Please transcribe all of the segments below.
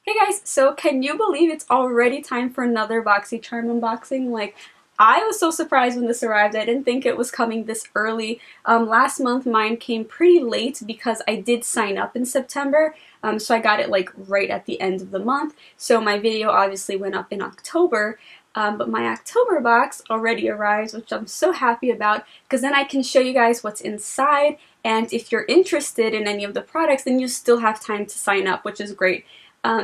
Hey guys, so can you believe it's already time for another Boxycharm unboxing? Like, I was so surprised when this arrived. I didn't think it was coming this early. Last month mine came pretty late because I did sign up in September, so I got it like right at the end of the month. So my video obviously went up in October, but my October box already arrived, which I'm so happy about because then I can show you guys what's inside, and if you're interested in any of the products, then you still have time to sign up, which is great.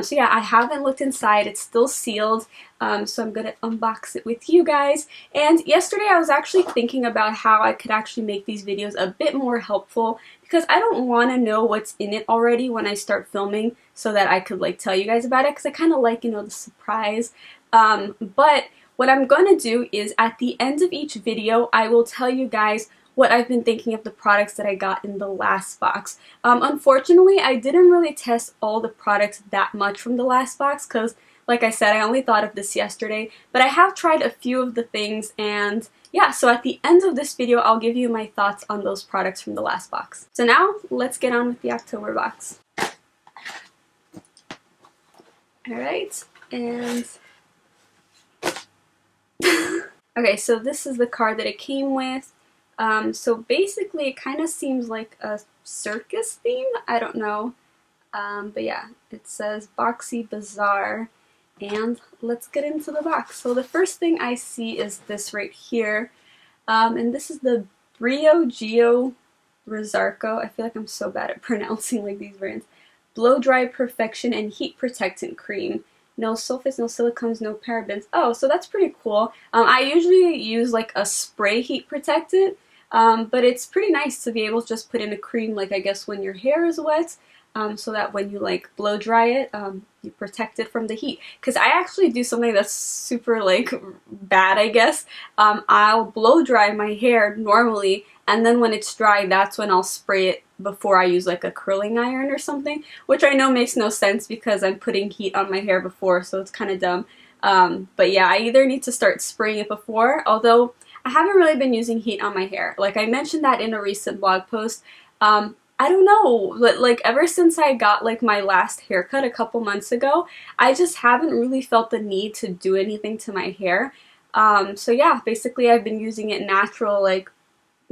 So yeah, I haven't looked inside. It's still sealed, so I'm going to unbox it with you guys. And yesterday I was actually thinking about how I could actually make these videos a bit more helpful because I don't want to know what's in it already when I start filming so that I could like tell you guys about it because I kind of like, you know, the surprise. But what I'm going to do is at the end of each video, I will tell you guys what I've been thinking of the products that I got in the last box. Unfortunately, I didn't really test all the products that much from the last box because, like I said, I only thought of this yesterday, but I have tried a few of the things, and yeah, so at the end of this video, I'll give you my thoughts on those products from the last box. So now, let's get on with the October box. Alright, and okay, so this is the card that it came with. So basically it kind of seems like a circus theme, I don't know, but yeah, it says Boxy Bazaar, and let's get into the box. So the first thing I see is this right here, and this is the Brio Geo Rosarco. I feel like I'm so bad at pronouncing like these brands. Blow Dry Perfection and Heat Protectant Cream. No sulfates, no silicones, no parabens. Oh, so that's pretty cool. I usually use like a spray heat protectant, but it's pretty nice to be able to just put in a cream, like I guess when your hair is wet, so that when you like blow dry it, you protect it from the heat. Because I actually do something that's super like bad, I guess. I'll blow dry my hair normally, and then when it's dry, that's when I'll spray it before I use like a curling iron or something, which I know makes no sense because I'm putting heat on my hair before, so it's kind of dumb. But yeah, I either need to start spraying it before, although I haven't really been using heat on my hair. Like I mentioned that in a recent blog post. I don't know, but like ever since I got like my last haircut a couple months ago, I just haven't really felt the need to do anything to my hair. So yeah, basically I've been using it natural like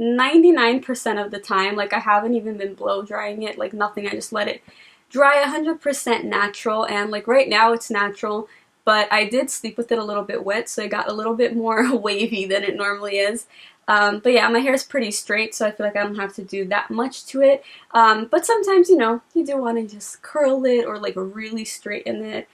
99% of the time. Like I haven't even been blow drying it, like nothing. I just let it dry 100% natural, and like right now it's natural, but I did sleep with it a little bit wet, so it got a little bit more wavy than it normally is. But yeah, my hair is pretty straight, so I feel like I don't have to do that much to it. But sometimes, you know, you do want to just curl it or like really straighten it.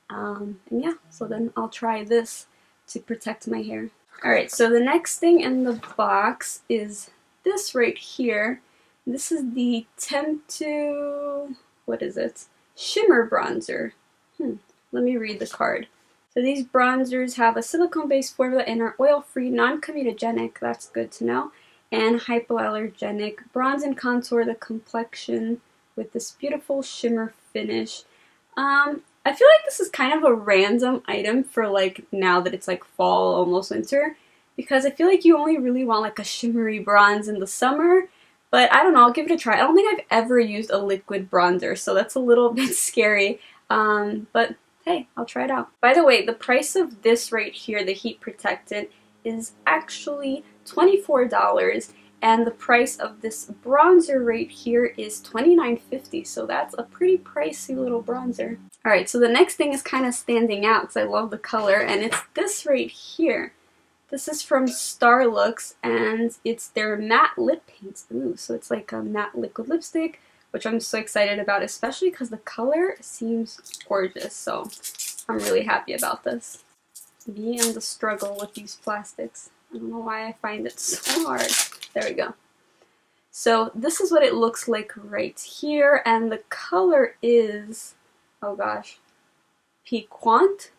And yeah, so then I'll try this to protect my hair. Alright, so the next thing in the box is this right here. This is the Temp2, what is it? Shimmer Bronzer. Let me read the card. So these bronzers have a silicone-based formula and are oil-free, non-comedogenic, that's good to know, and hypoallergenic. Bronze and contour the complexion with this beautiful shimmer finish. I feel like this is kind of a random item for like now that it's like fall, almost winter, because I feel like you only really want like a shimmery bronze in the summer, but I don't know, I'll give it a try. I don't think I've ever used a liquid bronzer, so that's a little bit scary, but hey, I'll try it out. By the way, the price of this right here, the heat protectant, is actually $24, and the price of this bronzer right here is $29.50, so that's a pretty pricey little bronzer. Alright, so the next thing is kind of standing out because I love the color, and it's this right here. This is from Starlooks, and it's their matte lip paint. Ooh, so it's like a matte liquid lipstick, which I'm so excited about, especially because the color seems gorgeous, so I'm really happy about this. Me and the struggle with these plastics. I don't know why I find it so hard. There we go. So this is what it looks like right here, and the color is, oh gosh, Piquant?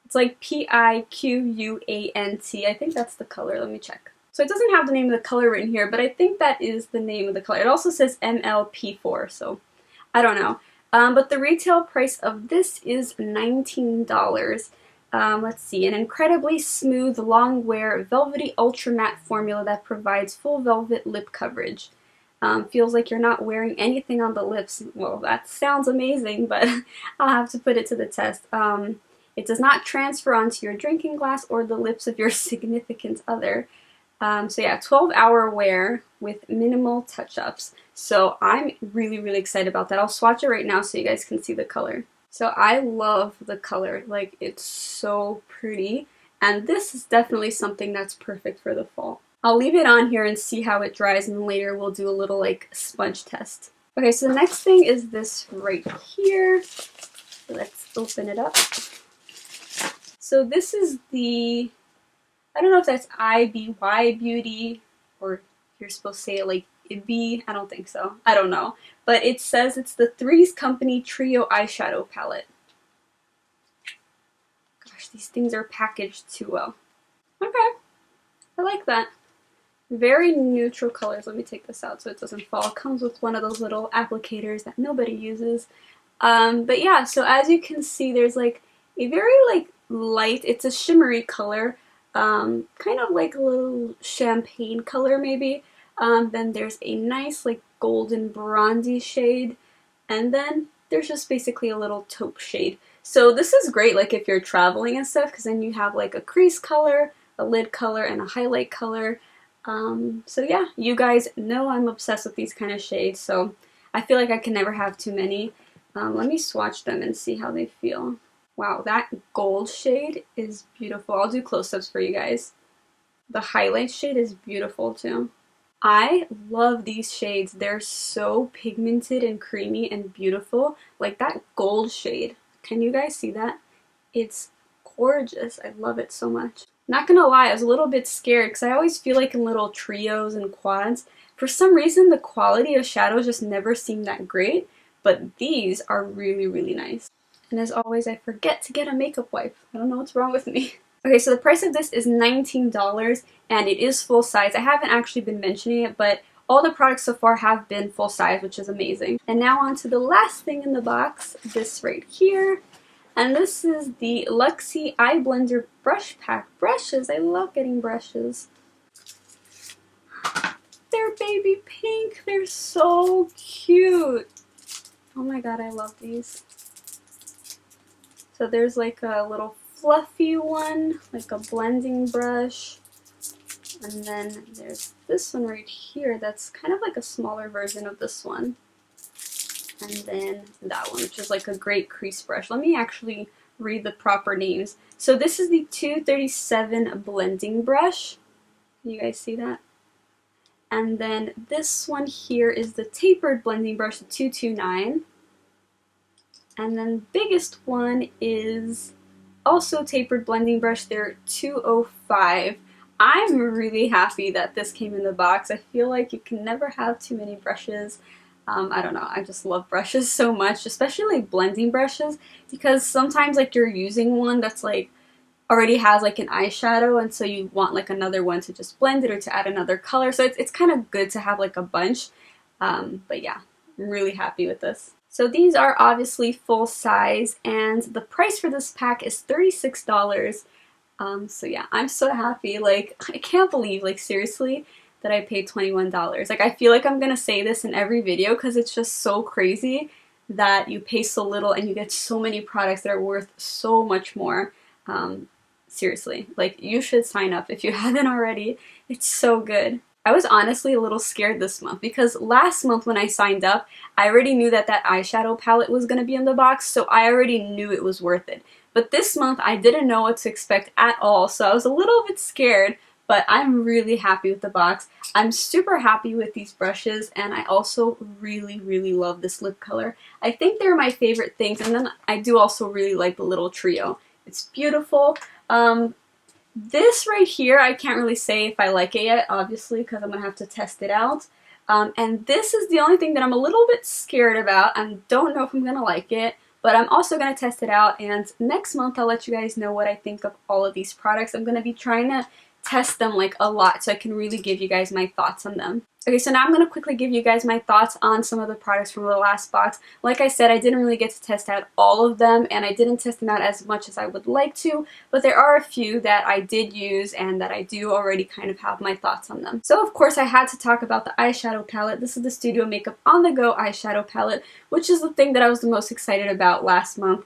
It's like Piquant. I think that's the color. Let me check. So it doesn't have the name of the color written here, but I think that is the name of the color. It also says MLP4, so I don't know. But the retail price of this is $19. Let's see, an incredibly smooth, long wear, velvety ultra matte formula that provides full velvet lip coverage. Feels like you're not wearing anything on the lips. Well, that sounds amazing, but I'll have to put it to the test. It does not transfer onto your drinking glass or the lips of your significant other. So yeah, 12-hour wear with minimal touch-ups. So I'm really, really excited about that. I'll swatch it right now so you guys can see the color. So I love the color. Like, it's so pretty. And this is definitely something that's perfect for the fall. I'll leave it on here and see how it dries, and then later we'll do a little like sponge test. Okay, so the next thing is this right here. Let's open it up. So this is the, I don't know if that's IBY Beauty, or you're supposed to say it like IB, I don't think so. I don't know. But it says it's the Threes Company Trio Eyeshadow Palette. Gosh, these things are packaged too well. Okay, I like that. Very neutral colors. Let me take this out so it doesn't fall. It comes with one of those little applicators that nobody uses. But yeah, so as you can see, there's like a very like light, it's a shimmery color, kind of like a little champagne color maybe. Then there's a nice like golden bronzy shade, and then there's just basically a little taupe shade. So this is great like if you're traveling and stuff, because then you have like a crease color, a lid color, and a highlight color. So yeah, you guys know I'm obsessed with these kind of shades, so I feel like I can never have too many. Let me swatch them and see how they feel. Wow, that gold shade is beautiful. I'll do close-ups for you guys. The highlight shade is beautiful too. I love these shades. They're so pigmented and creamy and beautiful. Like that gold shade. Can you guys see that? It's gorgeous. I love it so much. Not gonna lie, I was a little bit scared because I always feel like in little trios and quads, for some reason the quality of shadows just never seemed that great, but these are really, really nice. And as always, I forget to get a makeup wipe. I don't know what's wrong with me. Okay, so the price of this is $19, and it is full size. I haven't actually been mentioning it, but all the products so far have been full size, which is amazing. And now on to the last thing in the box, this right here. And this is the Luxie Eye Blender Brush Pack. Brushes, I love getting brushes. They're baby pink, they're so cute. Oh my god, I love these. So there's like a little fluffy one, like a blending brush. And then there's this one right here that's kind of like a smaller version of this one. And then that one, which is like a great crease brush. Let me actually read the proper names. So this is the 237 blending brush. Can you guys see that? And then this one here is the tapered blending brush, the 229. And then the biggest one is also tapered blending brush, they're 205. I'm really happy that this came in the box. I feel like you can never have too many brushes. I don't know, I just love brushes so much, especially like blending brushes, because sometimes like you're using one that's like already has like an eyeshadow, and so you want like another one to just blend it or to add another color, so it's kind of good to have like a bunch. But yeah, I'm really happy with this. So these are obviously full size, and the price for this pack is $36. So yeah, I'm so happy. Like, I can't believe, like, seriously, that I paid $21. Like, I feel like I'm gonna say this in every video because it's just so crazy that you pay so little and you get so many products that are worth so much more. Seriously, like, you should sign up if you haven't already. It's so good. I was honestly a little scared this month because last month when I signed up, I already knew that that eyeshadow palette was going to be in the box, so I already knew it was worth it. But this month, I didn't know what to expect at all, so I was a little bit scared, but I'm really happy with the box. I'm super happy with these brushes, and I also really, really love this lip color. I think they're my favorite things, and then I do also really like the little trio. It's beautiful. This right here, I can't really say if I like it yet, obviously, because I'm going to have to test it out. And this is the only thing that I'm a little bit scared about. I don't know if I'm going to like it, but I'm also going to test it out. And next month, I'll let you guys know what I think of all of these products. I'm going to be trying to test them like a lot so I can really give you guys my thoughts on them. Okay, so now I'm going to quickly give you guys my thoughts on some of the products from the last box. Like I said, I didn't really get to test out all of them, and I didn't test them out as much as I would like to, but there are a few that I did use and that I do already kind of have my thoughts on them. So of course I had to talk about the eyeshadow palette. This is the Studio Makeup On The Go eyeshadow palette, which is the thing that I was the most excited about last month.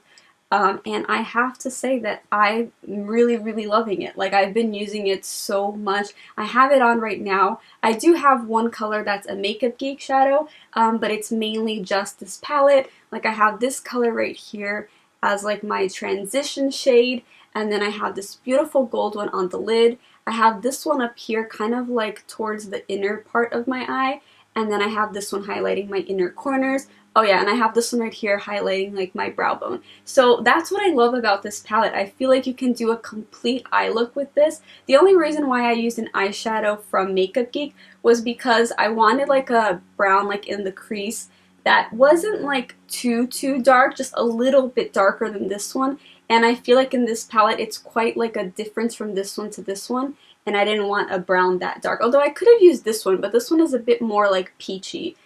And I have to say that I'm really, really loving it. Like, I've been using it so much. I have it on right now. I do have one color that's a Makeup Geek shadow, but it's mainly just this palette. Like, I have this color right here as like my transition shade, and then I have this beautiful gold one on the lid. I have this one up here kind of like towards the inner part of my eye, and then I have this one highlighting my inner corners. Oh yeah, and I have this one right here highlighting like my brow bone. So that's what I love about this palette. I feel like you can do a complete eye look with this. The only reason why I used an eyeshadow from Makeup Geek was because I wanted like a brown like in the crease that wasn't like too dark, just a little bit darker than this one. And I feel like in this palette it's quite like a difference from this one to this one, and I didn't want a brown that dark. Although I could have used this one, but this one is a bit more like peachy.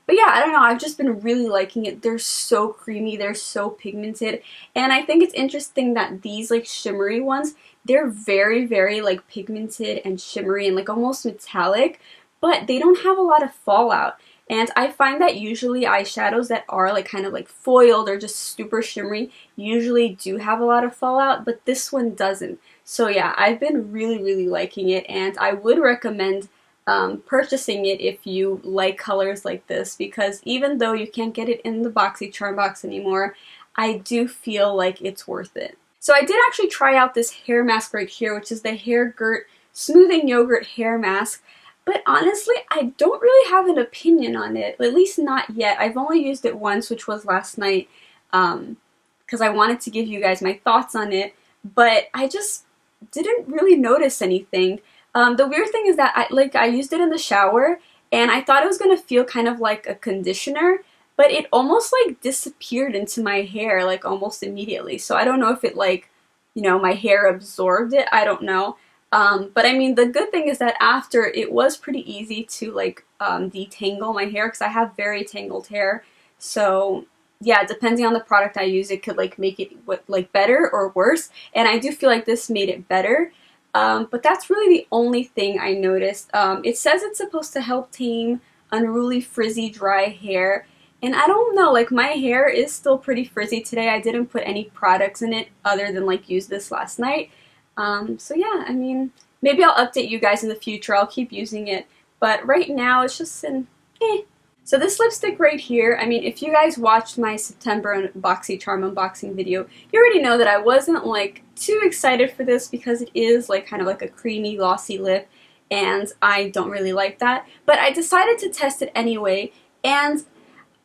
But yeah, I don't know, I've just been really liking it. They're so creamy, they're so pigmented, and I think it's interesting that these like shimmery ones, they're very, very like pigmented and shimmery and like almost metallic, but they don't have a lot of fallout. And I find that usually eyeshadows that are like kind of like foiled or just super shimmery usually do have a lot of fallout, but this one doesn't. So yeah, I've been really, really liking it, and I would recommend purchasing it if you like colors like this, because even though you can't get it in the Boxycharm box anymore, I do feel like it's worth it. So I did actually try out this hair mask right here, which is the Hair Gurt Smoothing Yogurt Hair Mask, but honestly I don't really have an opinion on it, at least not yet. I've only used it once, which was last night, because I wanted to give you guys my thoughts on it, but I just didn't really notice anything. The weird thing is that I used it in the shower, and I thought it was gonna feel kind of like a conditioner, but it almost like disappeared into my hair like almost immediately. So I don't know if it like, you know, my hair absorbed it, I don't know. But I mean, the good thing is that after, it was pretty easy to like detangle my hair, because I have very tangled hair. So yeah, depending on the product I use, it could like make it like better or worse, and I do feel like this made it better. But that's really the only thing I noticed. It says it's supposed to help tame unruly, frizzy, dry hair. And I don't know, like my hair is still pretty frizzy today. I didn't put any products in it other than like use this last night. So yeah, I mean, maybe I'll update you guys in the future. I'll keep using it. But right now it's just an eh. So this lipstick right here, I mean, if you guys watched my September Boxycharm unboxing video, you already know that I wasn't like too excited for this because it is like kind of like a creamy glossy lip, and I don't really like that. But I decided to test it anyway, and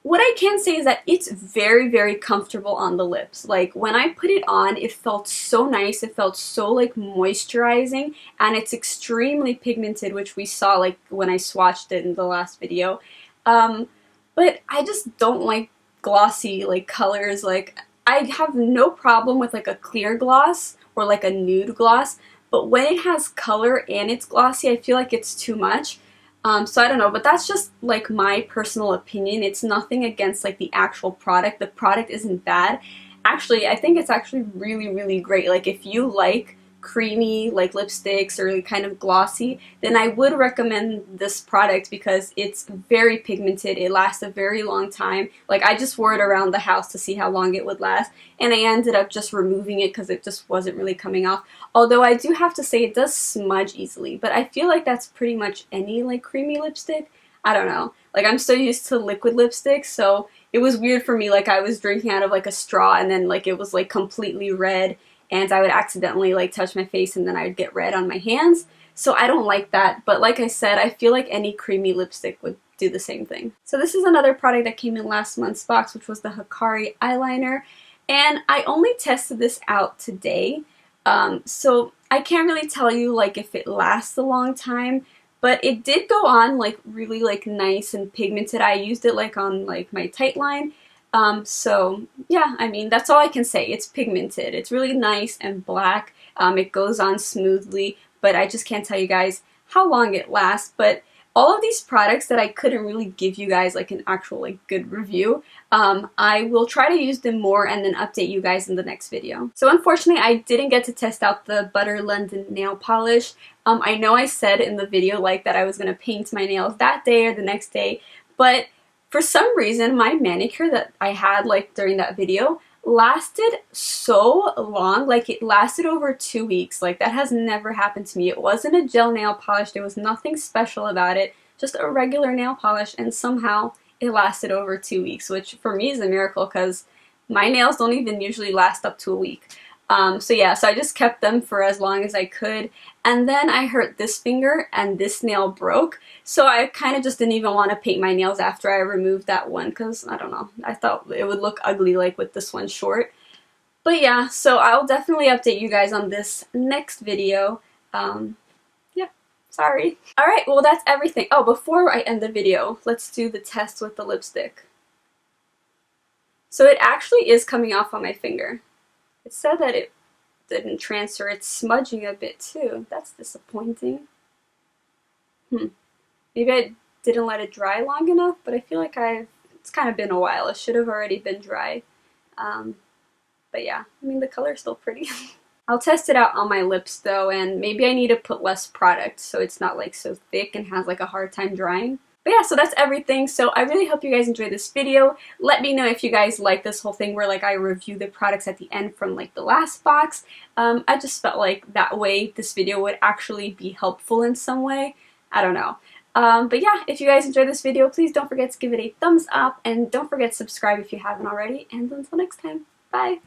what I can say is that it's very, very comfortable on the lips. Like when I put it on, it felt so nice, it felt so like moisturizing, and it's extremely pigmented, which we saw like when I swatched it in the last video. But I just don't like glossy like colors. Like I have no problem with like a clear gloss or like a nude gloss, but when it has color and it's glossy, I feel like it's too much. So I don't know, but that's just like my personal opinion. It's nothing against like the actual product. The product isn't bad. Actually, I think it's actually really, really great. Like if you like creamy like lipsticks or kind of glossy, then I would recommend this product because it's very pigmented. It lasts a very long time. Like I just wore it around the house to see how long it would last, and I ended up just removing it because it just wasn't really coming off. Although I do have to say it does smudge easily, but I feel like that's pretty much any like creamy lipstick. I don't know. Like I'm so used to liquid lipstick, so it was weird for me. Like I was drinking out of like a straw and then like it was like completely red, and I would accidentally like touch my face and then I would get red on my hands. So I don't like that, but like I said, I feel like any creamy lipstick would do the same thing. So this is another product that came in last month's box, which was the Hikari eyeliner, and I only tested this out today. So I can't really tell you like if it lasts a long time, but it did go on like really like nice and pigmented. I used it like on like my tight line. So yeah, I mean, that's all I can say. It's pigmented. It's really nice and black. It goes on smoothly, but I just can't tell you guys how long it lasts. But all of these products that I couldn't really give you guys like an actual like good review, I will try to use them more and then update you guys in the next video. So unfortunately, I didn't get to test out the Butter London nail polish. I know I said in the video like that I was going to paint my nails that day or the next day, but for some reason my manicure that I had like during that video lasted so long. Like it lasted over 2 weeks. Like that has never happened to me. It wasn't a gel nail polish. There was nothing special about it. Just a regular nail polish, and somehow it lasted over 2 weeks, which for me is a miracle because my nails don't even usually last up to a week. So yeah, so I just kept them for as long as I could, and then I hurt this finger and this nail broke, so I kind of just didn't even want to paint my nails after I removed that one because, I don't know, I thought it would look ugly like with this one short. But yeah, so I'll definitely update you guys on this next video. Yeah, sorry. Alright, well that's everything. Oh, before I end the video, let's do the test with the lipstick. So it actually is coming off on my finger. It said that it didn't transfer. It's smudging a bit too. That's disappointing. Maybe I didn't let it dry long enough, but I feel like it's kind of been a while. It should have already been dry. But yeah, I mean the color's still pretty. I'll test it out on my lips though, and maybe I need to put less product so it's not like so thick and has like a hard time drying. But yeah, so that's everything. So I really hope you guys enjoyed this video. Let me know if you guys like this whole thing where like I review the products at the end from like the last box. I just felt like that way this video would actually be helpful in some way. I don't know. But yeah, if you guys enjoyed this video, please don't forget to give it a thumbs up and don't forget to subscribe if you haven't already. And until next time, bye!